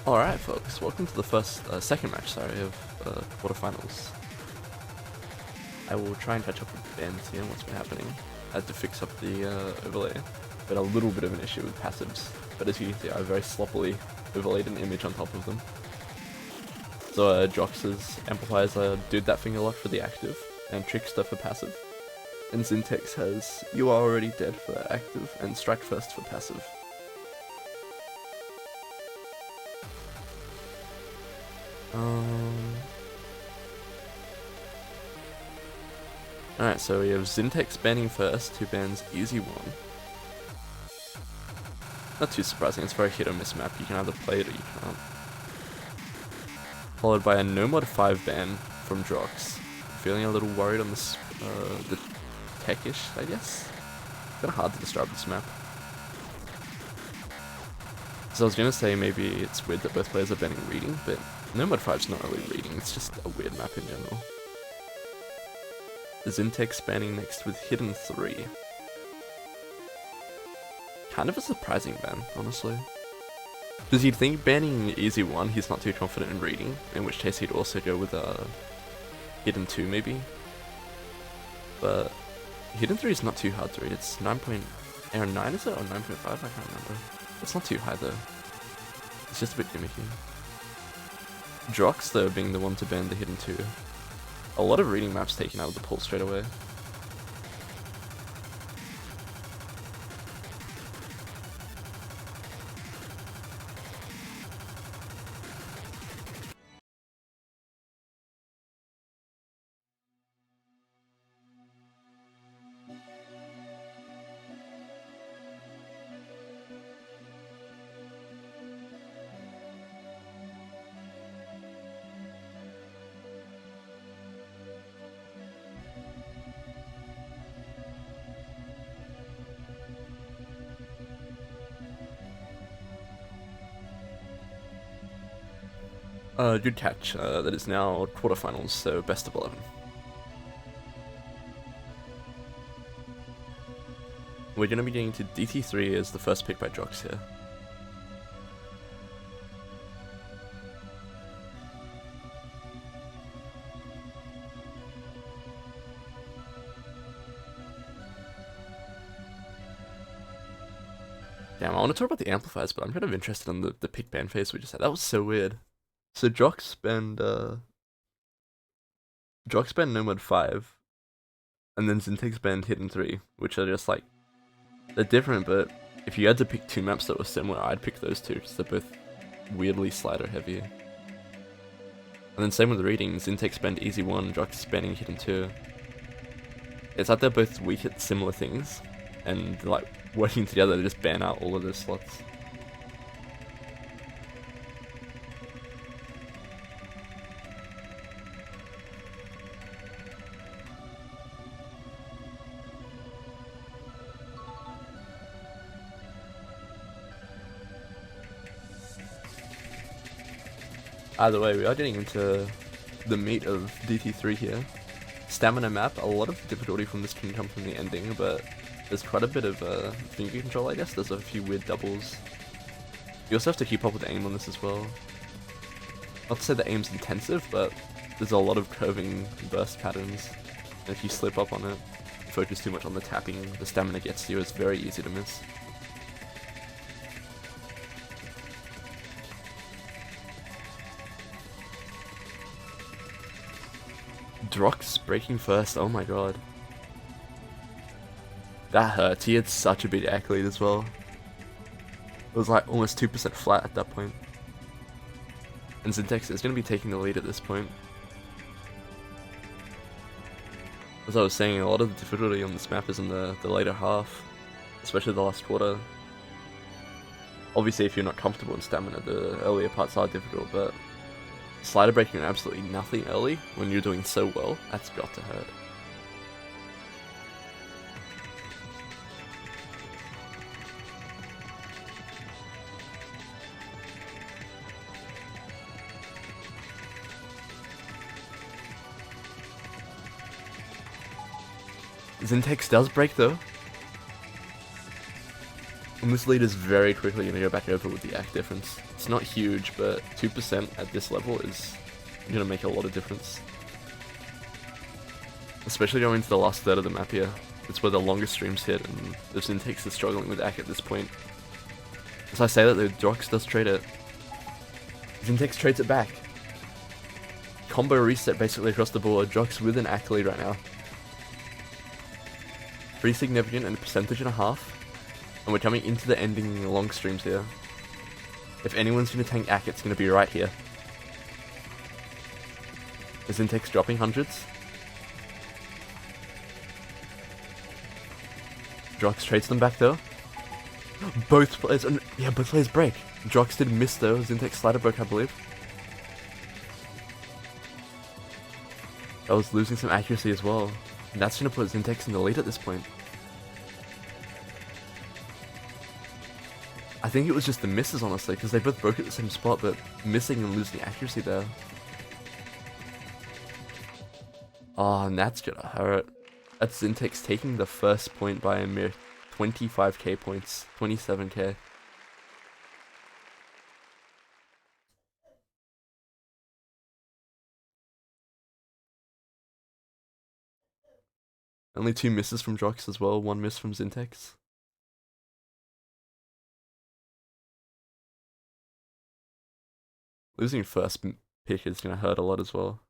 Alright folks, welcome to the second match, of quarterfinals. I will try and catch up with the bands here and what's been happening. I had to fix up the overlay, but a little bit of an issue with passives. But as you can see, I very sloppily overlaid an image on top of them. So Drox's amplifiers did that thing a lot for the active, and Trickster for passive. And Zyntex has You Are Already Dead for active, and Strike First for passive. Alright, so we have Zyntex banning first, who bans Easy One. Not too surprising, it's a very hit or miss map, you can either play it or you can't. Followed by a No Mod 5 ban from Drox. Feeling a little worried on this, the tech-ish, I guess? Kinda hard to describe this map. So I was gonna say maybe it's weird that both players are banning reading, but No Mod 5's not really reading, it's just a weird map in general. Zyntex banning next with Hidden 3. Kind of a surprising ban, honestly. Because you'd think banning Easy 1, he's not too confident in reading, in which case he'd also go with Hidden 2 maybe. But Hidden 3 is not too hard to read, it's 9.9 is it, or 9.5, I can't remember. It's not too high though. It's just a bit gimmicky. Drox though being the one to ban the Hidden 2. A lot of reading maps taken out of the pool straight away. Good catch. That is now quarterfinals, so best of 11. We're going to be getting to DT3 as the first pick by Drox here. Damn, I want to talk about the amplifiers, but I'm kind of interested in the pick ban phase we just had. That was so weird. So Drox banned No Mod 5, and then Zyntex banned Hidden 3, which are just like, they're different, but if you had to pick two maps that were similar, I'd pick those two, because they're both weirdly slider heavy. And then same with the reading, Zyntex banned Easy 1, Drox is banning Hidden 2. It's like they're both weak at similar things, and like working together to just ban out all of those slots. Either way, we are getting into the meat of DT3 here. Stamina map, a lot of difficulty from this can come from the ending, but there's quite a bit of finger control, I guess. There's a few weird doubles. You also have to keep up with aim on this as well. Not to say that aim's intensive, but there's a lot of curving burst patterns. And if you slip up on it, focus too much on the tapping, the stamina gets to you, it's very easy to miss. Drox breaking first, oh my god. That hurts, he had such a big act lead as well. It was like almost 2% flat at that point. And Zyntex is going to be taking the lead at this point. As I was saying, a lot of the difficulty on this map is in the later half, especially the last quarter. Obviously if you're not comfortable in stamina, the earlier parts are difficult, but slider breaking absolutely nothing early when you're doing so well, that's got to hurt. Zyntex does break though. And this lead is very quickly going to go back over with the AC difference. It's not huge, but 2% at this level is going to make a lot of difference. Especially going into the last third of the map here. It's where the longest streams hit, and the Zyntex is struggling with AC at this point. As I say that, the Drox does trade it. Zyntex trades it back. Combo reset basically across the board. Drox with an AC lead right now. Pretty significant, and a percentage and a half. And we're coming into the ending long streams here. If anyone's going to tank AC, it's going to be right here. Is Zyntex dropping hundreds? Drox trades them back though. Both players break. Drox did miss though. Zyntex slider broke, I believe. I was losing some accuracy as well. And that's going to put Zyntex in the lead at this point. I think it was just the misses, honestly, because they both broke at the same spot, but missing and losing accuracy there. Oh, and that's gonna hurt. That's Zyntex taking the first point by a mere 25k points, 27k. Only 2 misses from Drox as well, 1 miss from Zyntex. Losing first pick is going to hurt a lot as well.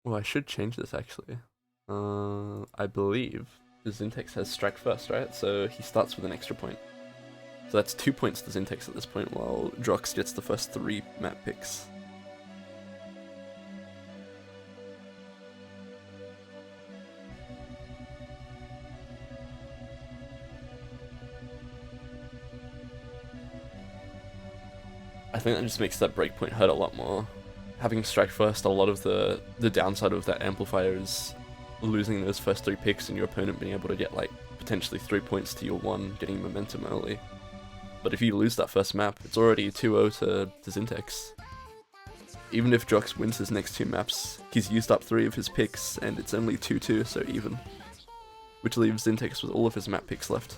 Well, I should change this actually. I believe the Zyntex has strike first, right? So he starts with an extra point. So that's 2 points to Zyntex at this point, while Drox gets the first 3 map picks. I think that just makes that breakpoint hurt a lot more. Having strike first, a lot of the downside of that amplifier is losing those first 3 picks and your opponent being able to get like potentially 3 points to your 1, getting momentum early. But if you lose that first map, it's already 2-0 to Zyntex. Even if Drox wins his next 2 maps, he's used up 3 of his picks, and it's only 2-2, so even. Which leaves Zyntex with all of his map picks left.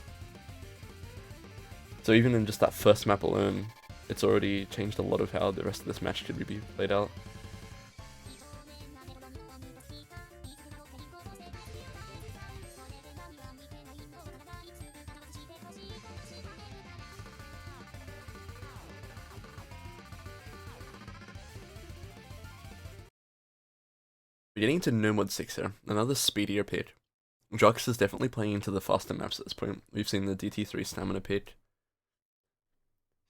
So even in just that first map alone, it's already changed a lot of how the rest of this match could be played out. We're getting into No Mod 6 here, another speedier pick. Drox is definitely playing into the faster maps at this point. We've seen the DT3 stamina pick.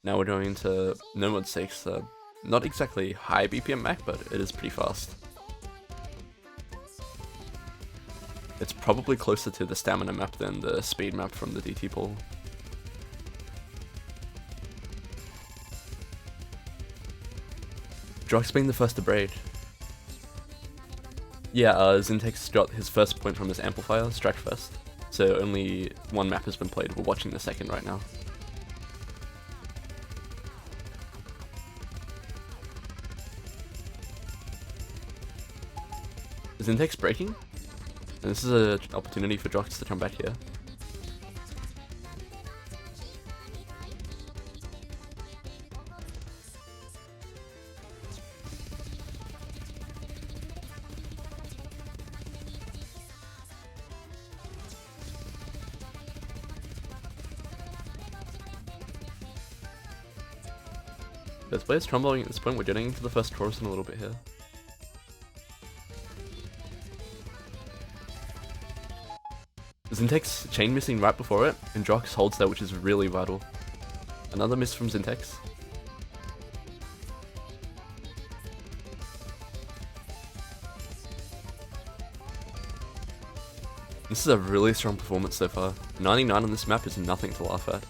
Now we're going into No Mod 6, not exactly high BPM map, but it is pretty fast. It's probably closer to the stamina map than the speed map from the DT pool. Drox being the first to braid. Yeah, Zyntex got his first point from his amplifier, strike first. So only 1 map has been played, we're watching the second right now. Is Zyntex breaking? And this is an opportunity for Drox to come back here. Both players tromboing at this point. We're getting into the first chorus in a little bit here. Zyntex chain missing right before it, and Drox holds that, which is really vital. Another miss from Zyntex. This is a really strong performance so far. 99 on this map is nothing to laugh at.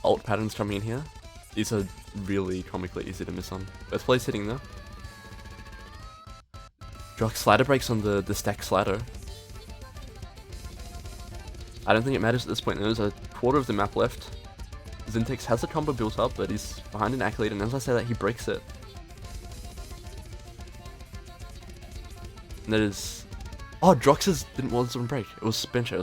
Ult patterns coming in here. These are really comically easy to miss on. Both players hitting though. Drox slider breaks on the stack slider. I don't think it matters at this point. Those are quarter of the map left. Zyntex has a combo built up, but he's behind an Acolyte, and as I say that, he breaks it. And that is... Oh, Drox's didn't want to break. It was Bencher,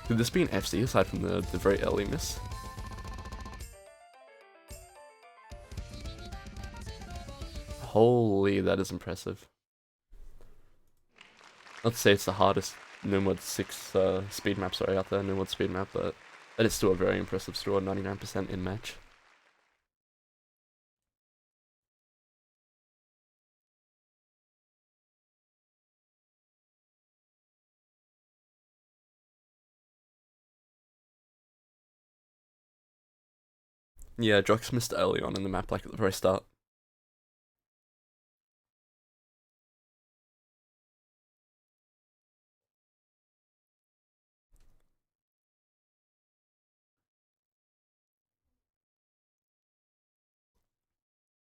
Could this be an FC aside from the very early miss? Holy, that is impressive. Not to say it's the hardest No-Mod 6 speed map, out there, No-Mod speed map, but that is still a very impressive score, 99% in match. Yeah, Drox missed early on in the map, like at the very start.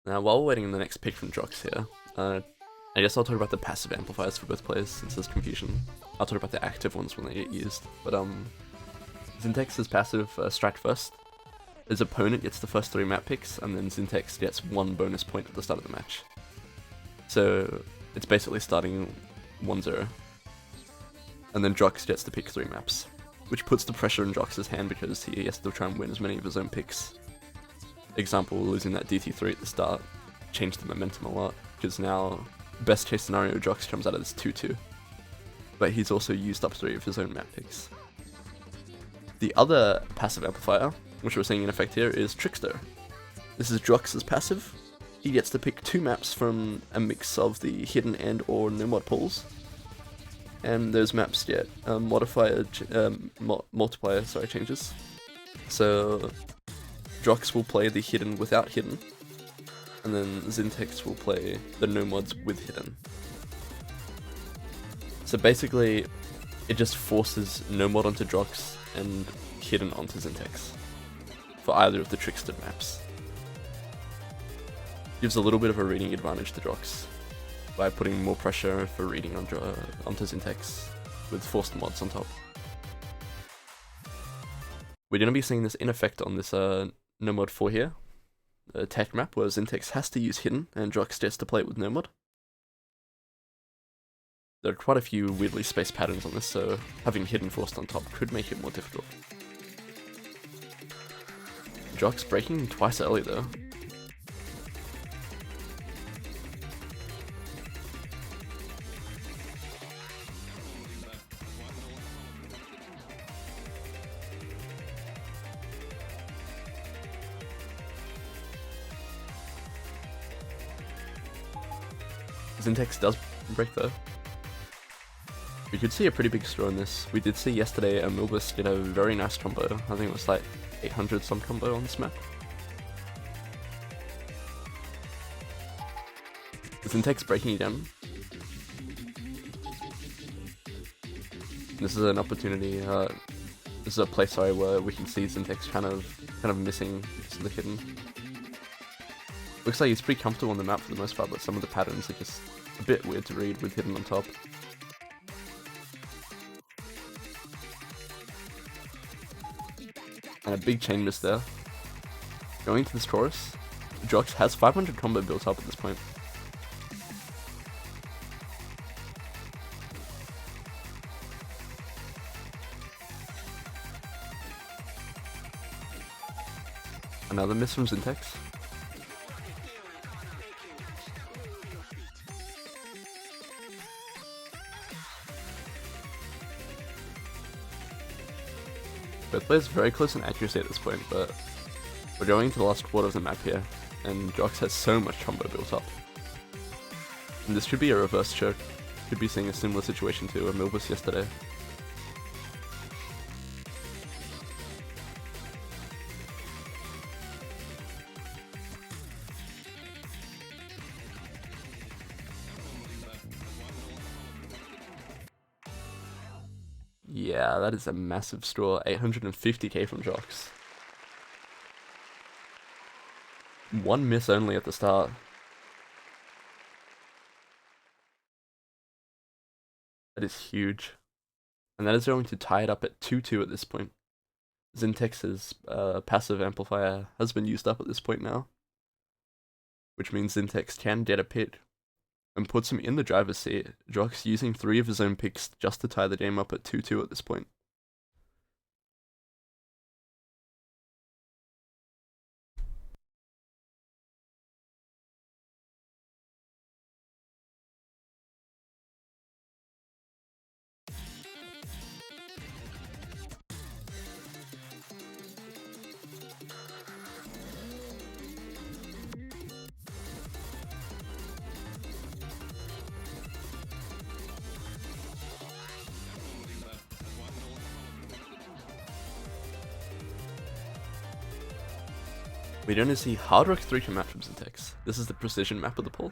Now, while we're waiting on the next pick from Drox here, I guess I'll talk about the passive amplifiers for both players, since there's confusion. I'll talk about the active ones when they get used. But Zintex's passive strat first. His opponent gets the first 3 map picks, and then Zyntex gets 1 bonus point at the start of the match. So it's basically starting 1-0. And then Drox gets to pick 3 maps, which puts the pressure in Drox's hand because he has to try and win as many of his own picks. Example, losing that DT3 at the start changed the momentum a lot, because now, best case scenario, Drox comes out of this 2-2. But he's also used up 3 of his own map picks. The other passive amplifier, which we're seeing in effect here, is Trickster. This is Drox's passive. He gets to pick 2 maps from a mix of the hidden and or no-mod pools. And those maps get multiplier changes. So Drox will play the hidden without hidden, and then Zyntex will play the no-mods with hidden. So basically, it just forces no-mod onto Drox and hidden onto Zyntex for either of the Trickster maps. Gives a little bit of a reading advantage to Drox by putting more pressure for reading onto Zyntex with forced mods on top. We're going to be seeing this in effect on this no-mod 4 here, a tech map where Zyntex has to use hidden and Drox gets to play it with no-mod. There are quite a few weirdly spaced patterns on this, so having hidden forced on top could make it more difficult. Drox breaking twice early though. Zyntex does break though. We could see a pretty big score in this. We did see yesterday a Milbus get a very nice combo. I think it was like 800 some combo on this map. Zyntex breaking again. This is an opportunity. This is a place, where we can see Zyntex kind of missing because of the hidden. Looks like he's pretty comfortable on the map for the most part, but some of the patterns are just a bit weird to read with hidden on top. And a big chain miss there. Going to this chorus, Drox has 500 combo built up at this point. Another miss from Zyntex. Both players very close in accuracy at this point, but we're going to the last quarter of the map here, and Drox has so much combo built up. And this should be a reverse choke. Could be seeing a similar situation to a Milbus yesterday. Yeah, that is a massive straw. 850k from Drox. one miss only at the start. That is huge. And that is going to tie it up at 2-2 at this point. Zintex's passive amplifier has been used up at this point now, which means Zyntex can get a pick and puts him in the driver's seat. Drox using 3 of his own picks just to tie the game up at 2-2 at this point. We're going to see Hard Rock 3 come out from Zyntex. This is the precision map of the pull.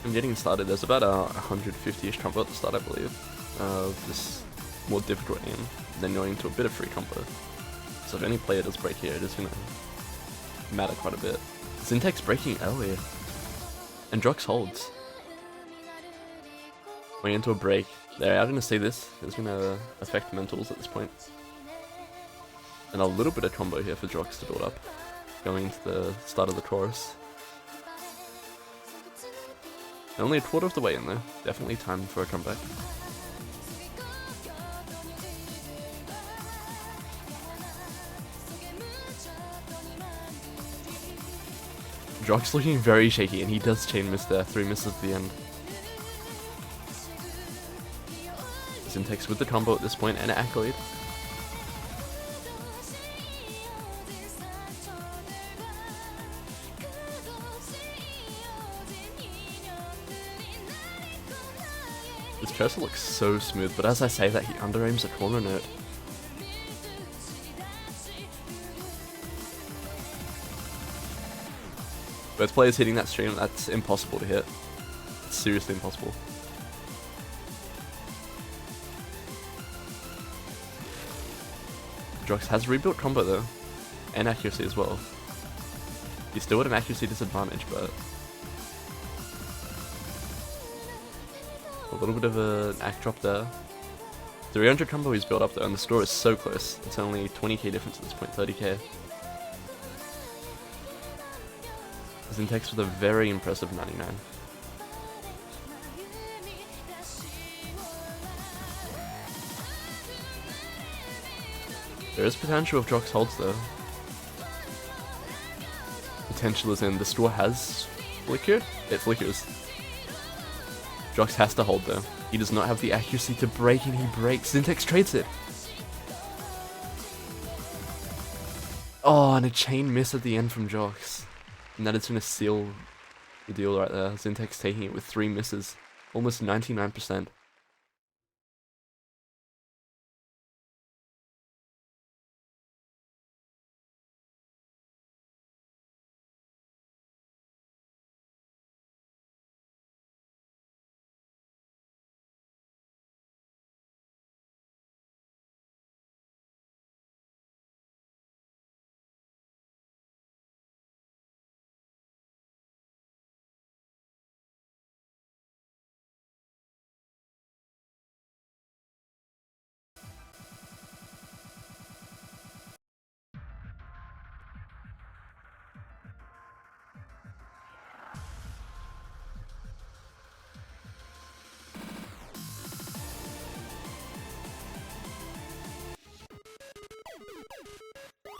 I'm getting started. There's about a 150-ish combo at the start, I believe. This more difficult aim, then going into a bit of free combo. So if any player does break here, it is going to matter quite a bit. Zyntex breaking early, and Drox holds. Going into a break. They're going to see this. It's going to affect mentals at this point. And a little bit of combo here for Drox to build up, going into the start of the chorus. Only a quarter of the way in though. Definitely time for a comeback. Drox looking very shaky, and he does chain miss there. 3 misses at the end. Zyntex with the combo at this point and an accolade. This cursor looks so smooth, but as I say that, he under-aims a corner note. Both players hitting that stream, that's impossible to hit. It's seriously impossible. Drox has rebuilt combo though, and accuracy as well. He's still at an accuracy disadvantage, but a little bit of an act drop there. 300 combo he's built up though, and the score is so close. It's only 20k difference at this point, 30k. Zyntex with a very impressive 99. There is potential if Drox holds though. Potential is in the score has flickered. It flickers. Drox has to hold though. He does not have the accuracy to break, and he breaks. Zyntex trades it. Oh, and a chain miss at the end from Drox. And that is going to seal the deal right there. Zyntex taking it with 3 misses. Almost 99%.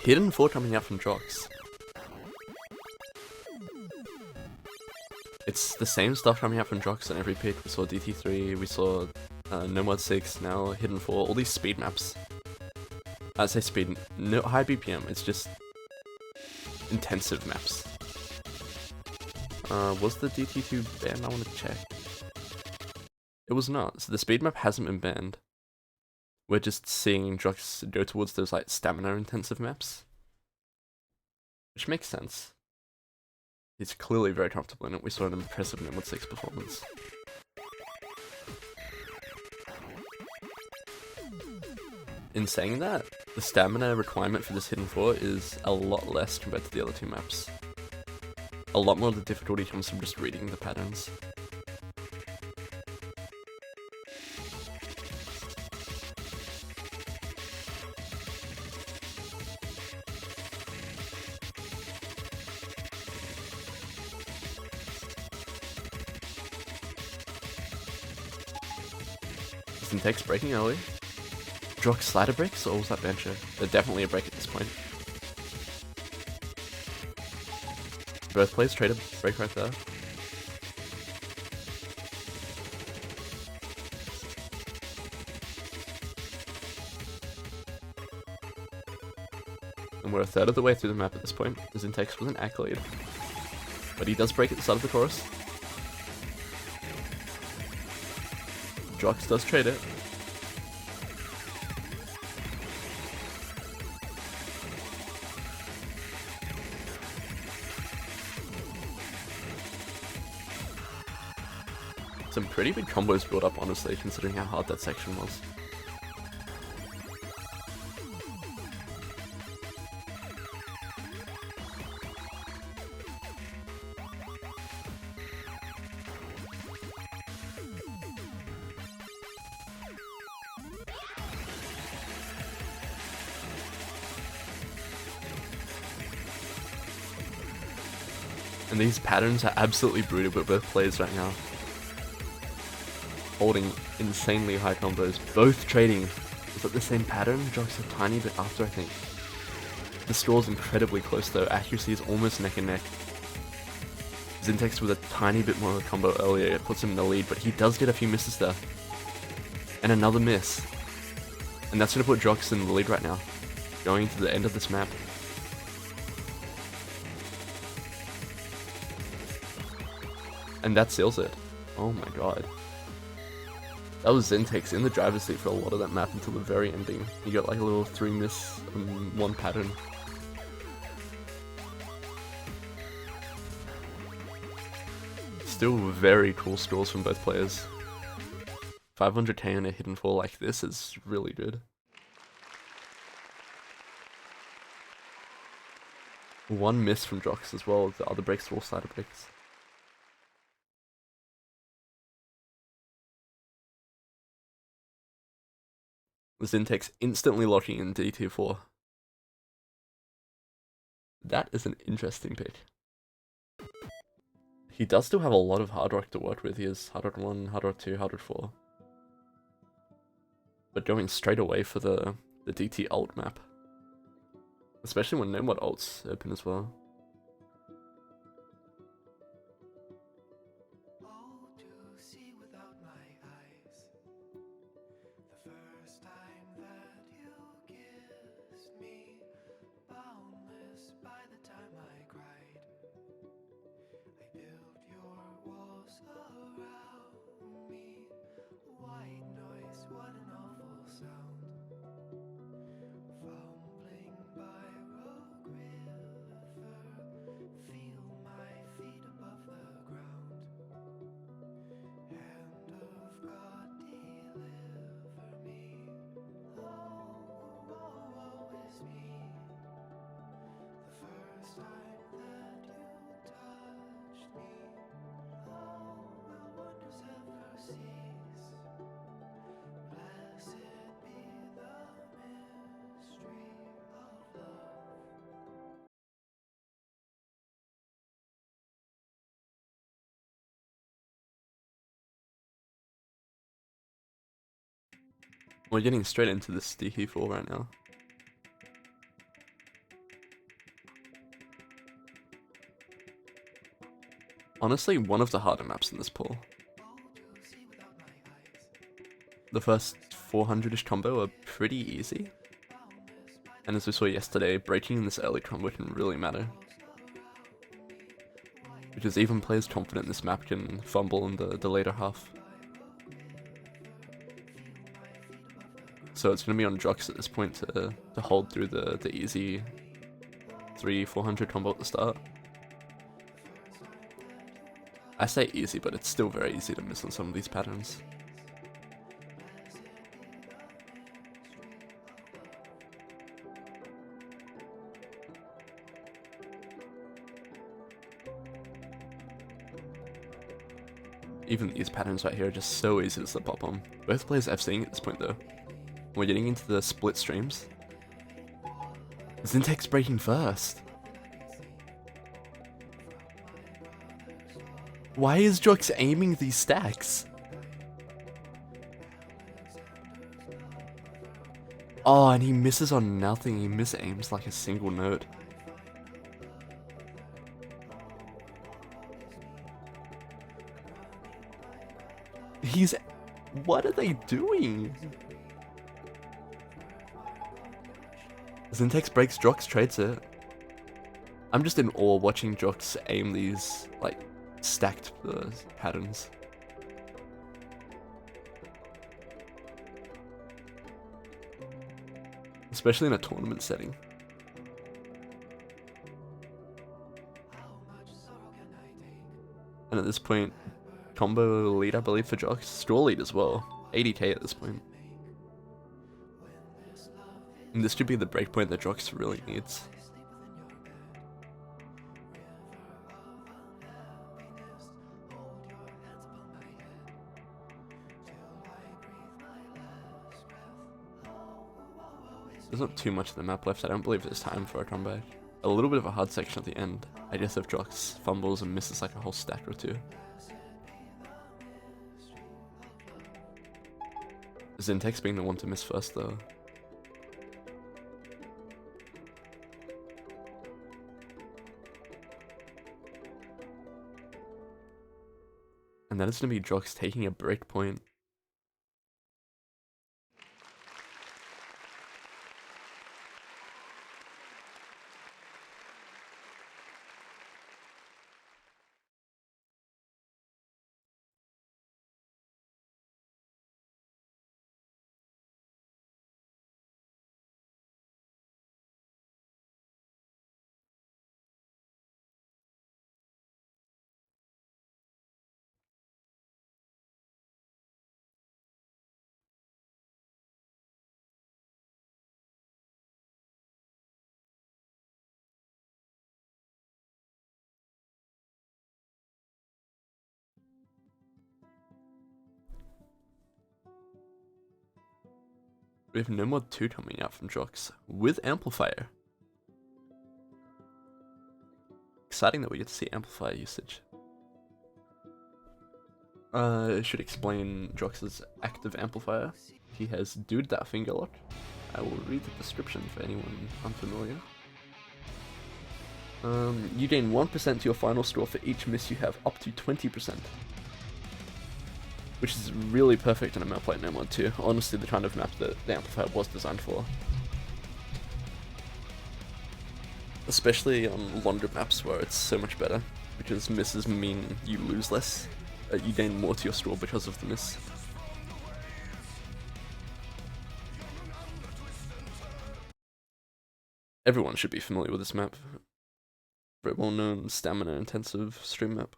Hidden 4 coming out from Drox. It's the same stuff coming out from Drox on every pick. We saw DT3, we saw No Mod 6, now Hidden 4, all these speed maps. I'd say speed, no high BPM, it's just intensive maps. Was the DT2 banned? I want to check. It was not, so the speed map hasn't been banned. We're just seeing Drox go towards those like stamina intensive maps. Which makes sense. He's clearly very comfortable in it. We saw an impressive No Mod 6 performance. In saying that, the stamina requirement for this Hidden 4 is a lot less compared to the other two maps. A lot more of the difficulty comes from just reading the patterns. Zyntex breaking early. Drox slider breaks, or was that bencher? They're definitely a break at this point. Both players trade a break right there. And we're a third of the way through the map at this point. Zyntex was an accolade. But he does break at the start of the chorus. Drox does trade it. Some pretty big combos built up, honestly, considering how hard that section was. And these patterns are absolutely brutal with both players right now. Holding insanely high combos, both trading. Is that the same pattern? Drox a tiny bit after, I think. The score's incredibly close though, accuracy is almost neck and neck. Zyntex with a tiny bit more of a combo earlier, it puts him in the lead, but he does get a few misses there. And another miss. And that's going to put Drox in the lead right now, going to the end of this map. And that seals it. Oh my god. That was Zyntex in the driver's seat for a lot of that map until the very ending. He got like a little 3 miss on one pattern. Still very cool scores from both players. 500k on a Hidden 4 like this is really good. One miss from Drox as well, the other breaks were all slider breaks. Zyntex instantly locking in DT4. That is an interesting pick. He does still have a lot of hard rock to work with. He has hard rock 1, hard rock 2, hard rock 4. But going straight away for the DT ult map. Especially when no mod ults open as well. We're getting straight into this DT4 right now. honestly one of the harder maps in this pool. The first 400-ish combo are pretty easy. And as we saw yesterday, breaking in this early combo can really matter. Because even players confident in this map can fumble in the later half. So it's going to be on Drox at this point to hold through the easy 300-400 combo at the start. I say easy, but it's still very easy to miss on some of these patterns. Even these patterns right here are just so easy to slip up on. Both players FCing at this point though. We're getting into the split streams. Zyntex breaking first. Why is Drox aiming these stacks? Oh, and he misses on nothing. He misaims like a single node. What are they doing? Zyntex breaks Drox, trades it. I'm just in awe watching Drox aim these, like, stacked patterns. Especially in a tournament setting. And at this point, combo lead, I believe, for Drox. Straw lead as well. 80k at this point. And this should be the breakpoint that Drox really needs. There's not too much of the map left. I don't believe there's time for a comeback. A little bit of a hard section at the end. I guess if Drox fumbles and misses like a whole stack or two. Zyntex being the one to miss first though. And then it's going to be Drox taking a break point. We have no mod 2 coming out from Drox with Amplifier. Exciting that we get to see Amplifier usage. I should explain Drox's active Amplifier. He has Dude That Finger Lock. I will read the description for anyone unfamiliar. You gain 1% to your final score for each miss you have, up to 20%. Which is really perfect in a map like No Mod 2. Honestly, the kind of map that the Amplifier was designed for. Especially on longer maps where it's so much better, because misses mean you lose less. You gain more to your score because of the miss. Everyone should be familiar with this map. Very well known, stamina intensive stream map.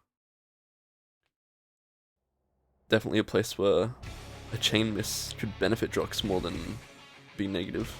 Definitely a place where a chain miss could benefit Drox more than be negative.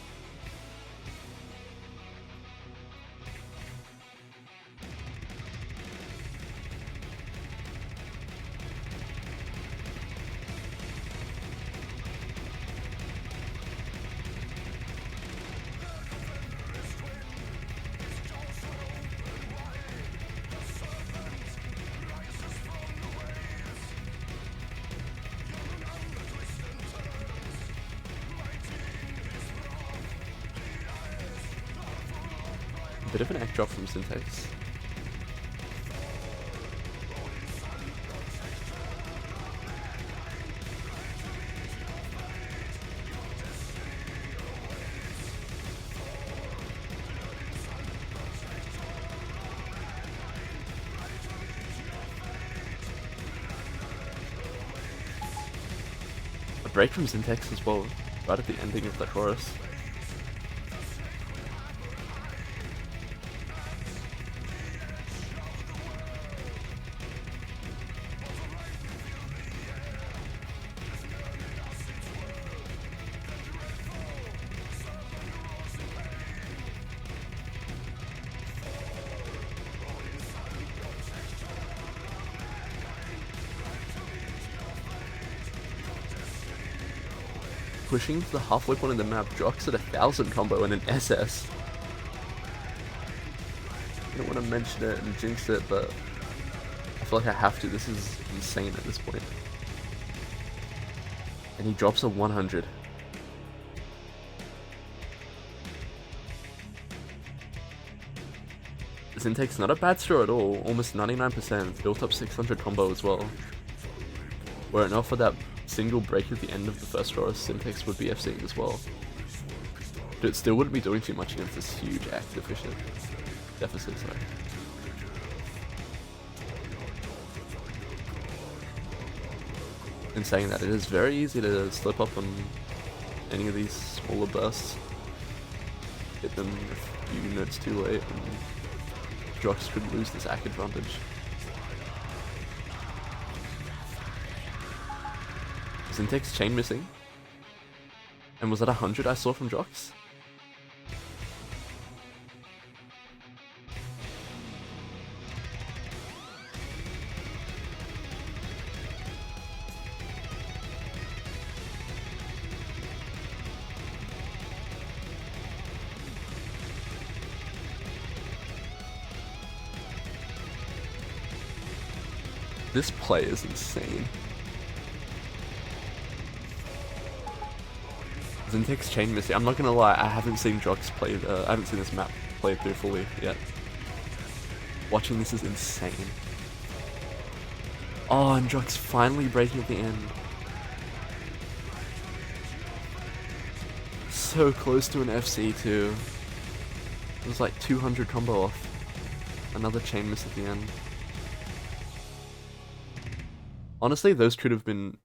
Bit of an act drop from Zyntex. break from Zyntex as well, right at the ending of the chorus. Pushing to the halfway point of the map, Drox at 1000 combo and an SS. I don't want to mention it and jinx it, but I feel like I have to. This is insane at this point. And he drops a 100. Zyntex not a bad straw at all, almost 99%, built up 600 combo as well. Were it not for that single break at the end of the first draw, Zyntex would be FCing as well. But it still wouldn't be doing too much against this huge active deficit, sorry. In saying that, it is very easy to slip up on any of these smaller bursts. Hit them a few notes too late, and Drox could lose this AC advantage. Zyntex chain missing. And was that 100 I saw from Drox? This play is insane. Zyntex chain missing. I'm not gonna lie, I haven't seen Drox play. I haven't seen this map played through fully yet. Watching this is insane. Oh, and Drox finally breaking at the end. So close to an FC too. It was like 200 combo off. Another chain miss at the end. Honestly, those could have been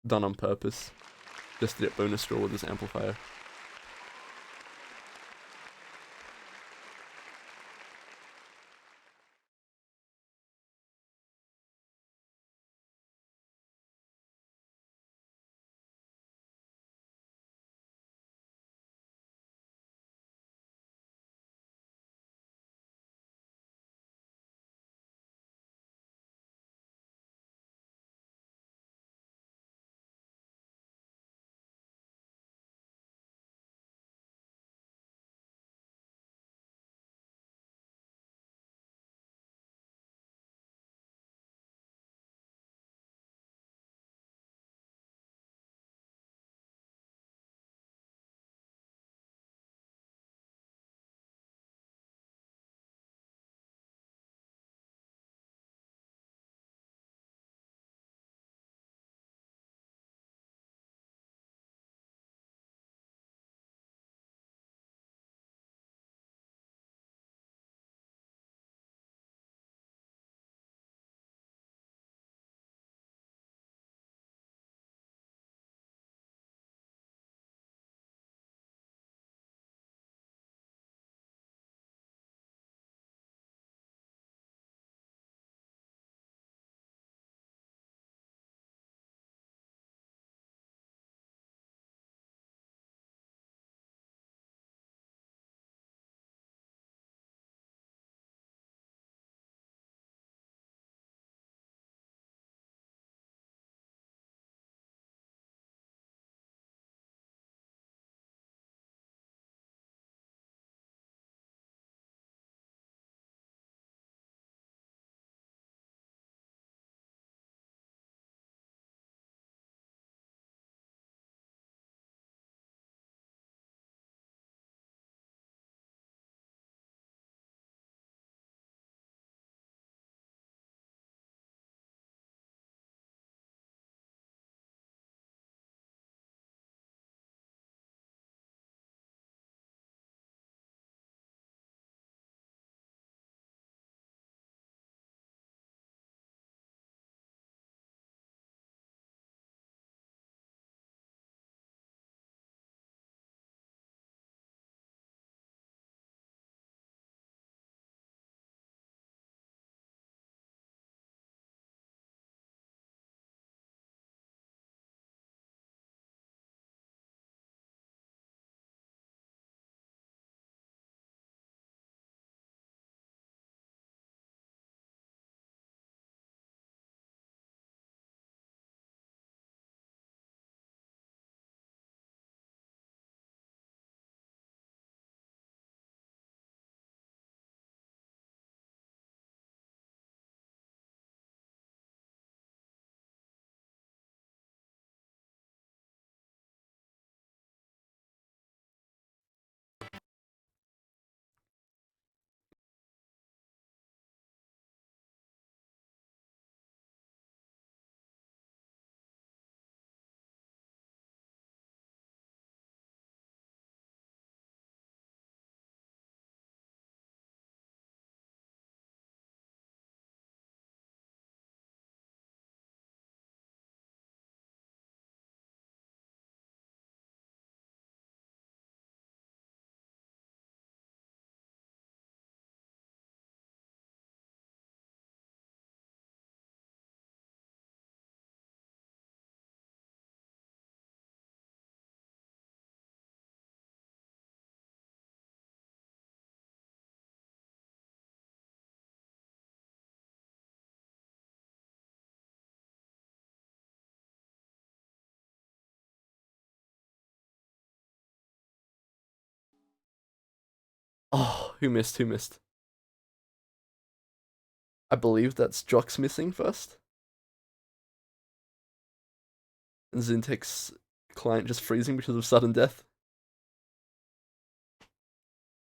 done on purpose. Just to get bonus draw with this amplifier. Oh, who missed? Who missed? I believe that's Drox missing first. And Zyntex client just freezing because of sudden death.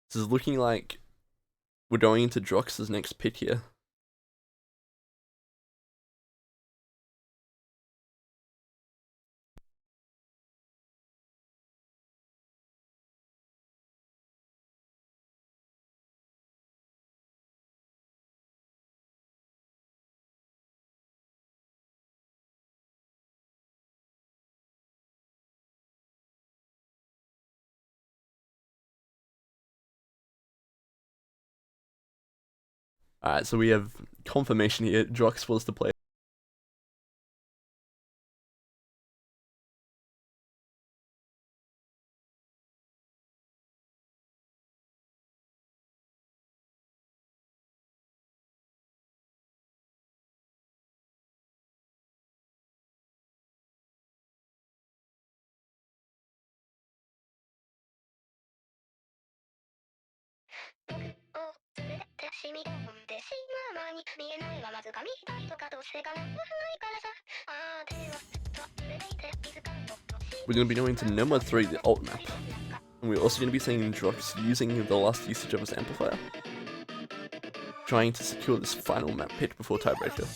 This is looking like we're going into Drox's next pick here. Alright, so we have confirmation here. Drox was the player. We're going to be going to number 3, the alt map. And we're also going to be seeing Drox using the last usage of his amplifier, trying to secure this final map pick before tiebreaker.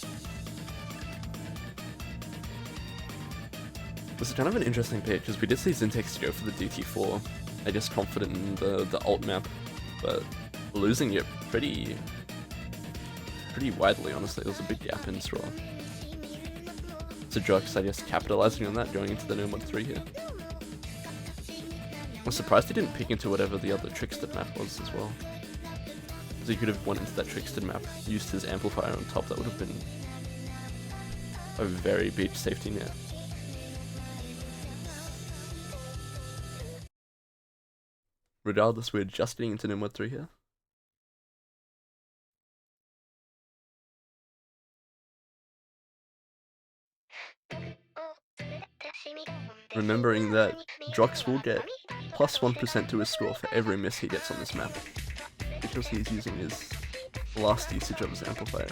This is kind of an interesting pick, because we did see Zyntex go for the DT4, I guess confident in the alt map, but losing it pretty widely, honestly. There was a big gap in straw. So Drox, I guess, capitalizing on that, going into the number 3 here. I'm surprised he didn't pick into whatever the other Trickster map was as well. Because he could have went into that Trickster map, used his amplifier on top. That would have been a very big safety net. Regardless, we're just getting into number 3 here. Remembering that Drox will get plus 1% to his score for every miss he gets on this map, because he's using his last usage of his amplifier.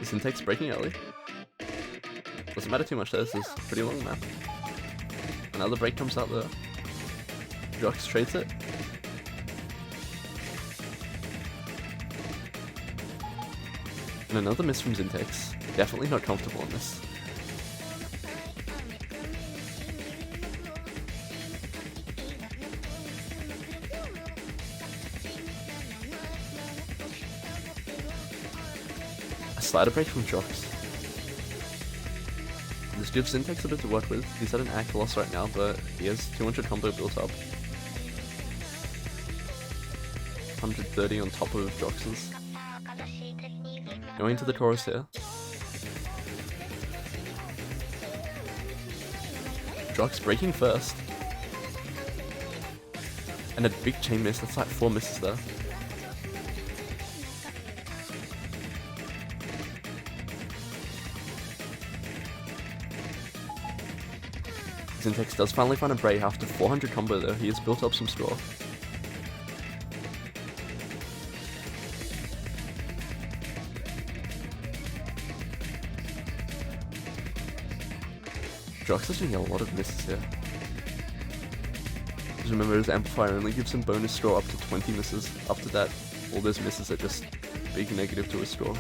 Zyntex breaking early. Doesn't matter too much there, this is a pretty long map. Another break comes out there. Drox trades it. And another miss from Zyntex. Definitely not comfortable on this. A slider break from Drox. This gives Zyntex a bit to work with. He's at an ACK loss right now, but he has 200 combo built up. 130 on top of Drox's. Going to the chorus here. Drox breaking first. And a big chain miss, that's like 4 misses there. Zyntex does finally find a break after 400 combo though. He has built up some straw. Drox is doing a lot of misses here. Just remember his amplifier only gives him bonus straw up to 20 misses. After that, all those misses are just big negative to his straw.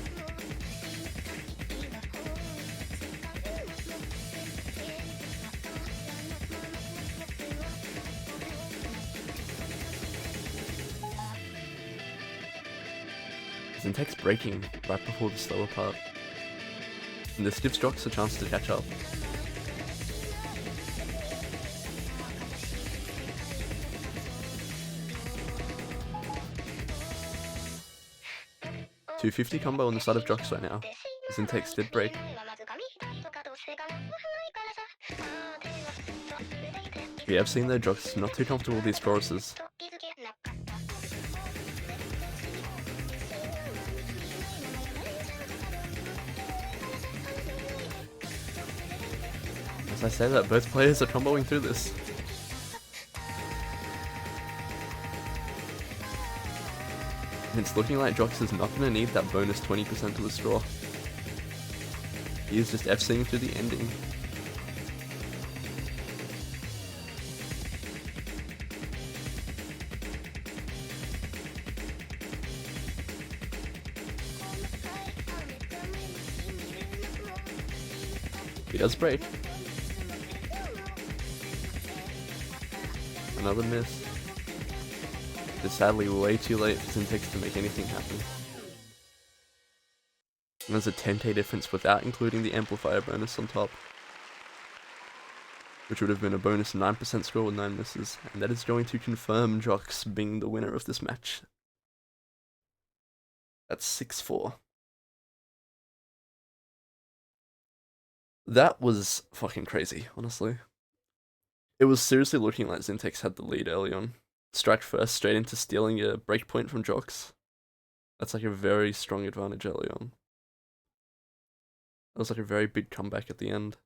Zyntex breaking right before the slower part. And this gives Drox a chance to catch up. $250 combo on the side of Drox right now. Zyntex did break. We have seen though Drox not too comfortable with these choruses. As I say that, both players are comboing through this. And it's looking like Drox is not going to need that bonus 20% to withdraw. He is just FCing to the ending. He does break. Another miss. It's sadly way too late for Zyntex to make anything happen. And there's a 10k difference without including the amplifier bonus on top, which would have been a bonus 9% score with 9 misses, and that is going to confirm Drox being the winner of this match. That's 6-4. That was fucking crazy, honestly. It was seriously looking like Zyntex had the lead early on. Strike first, straight into stealing a breakpoint from Drox. That's like a very strong advantage early on. That was like a very big comeback at the end.